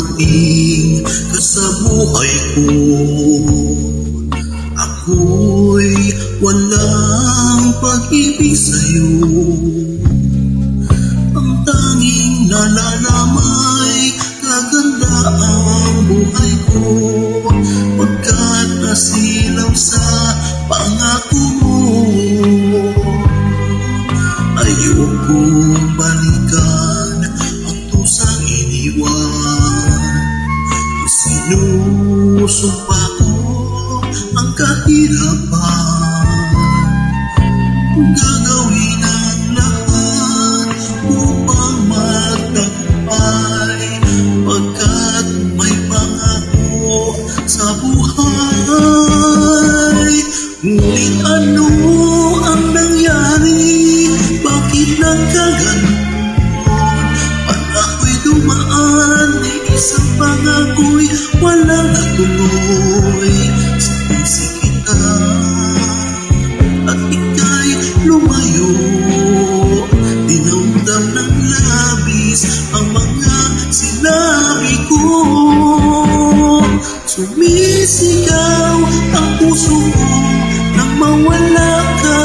dumating ka sa buhay ko. Ako'y walang pag-ibig sa'yo. Ang tanging nalalamay, kaganda ang buhay ko, pagkat nasilaw sa pangako mo. Ayokong balikan ang tusang iniwan. Sinusumpa ko ang kahirapan, gagawin ang lahat upang magtagumpay, pagkat may pangako sa buhay. Ngunit ano ang nangyari? Bakit nagkaganon? Panako'y dumaan, isang pangako'y walang natuloy. Sinisi kita at ika'y lumayo, dinamdam ng labis ang mga sinabi ko. Sumisigaw ang puso ko nang mawala ka.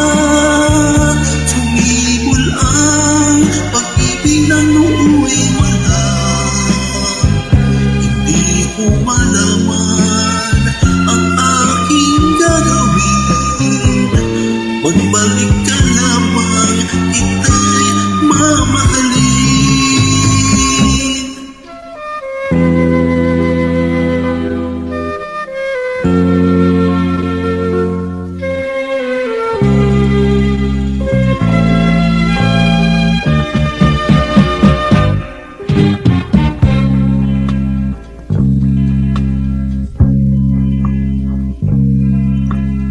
Sumibol ang pag-ibig na nooy wala. Hindi ko malaman ang aking gagawin. Magbalik ka lamang, kita'y mamahalin.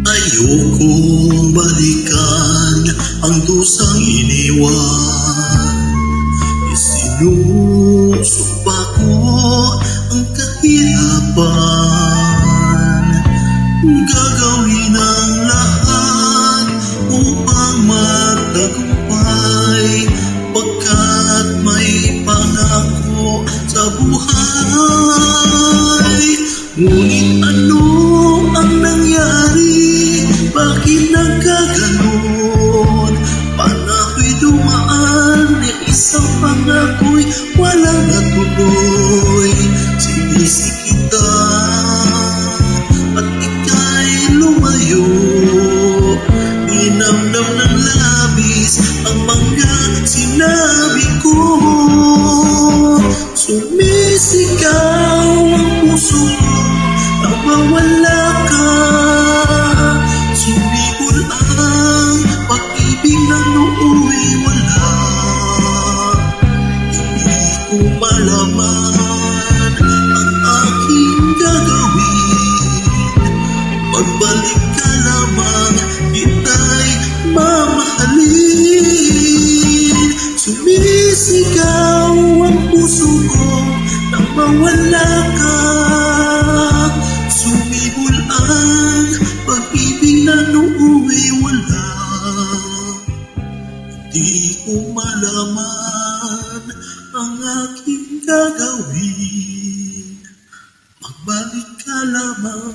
Ayokong balikan ang dusang iniwan. Isinusumpa ko ang kahirapan, gagawin ang lahat upang magtagumpay, pagkat may pangako sa buhay. Ngunit ano ang nangyari? Bakit nagkaganon? Panako'y dumaan, isang pangako'y walang natuloy. Sinisi kita at ika'y lumayo, dinamdam ng labis ang mga sinabi ko. Sumisigaw ang puso ko nang mawala ka. Sumibol ang pag-ibig na nooy wala. Hindi ko malaman ang aking gagawin. Pagbalik ka lamang, kita'y mamahalin. Sumisigaw ang puso ko nang mawala ka. Sumibol ang pag-ibig na nooy wala. Di ko malaman ang aking gagawin. Magbalik ka lamang.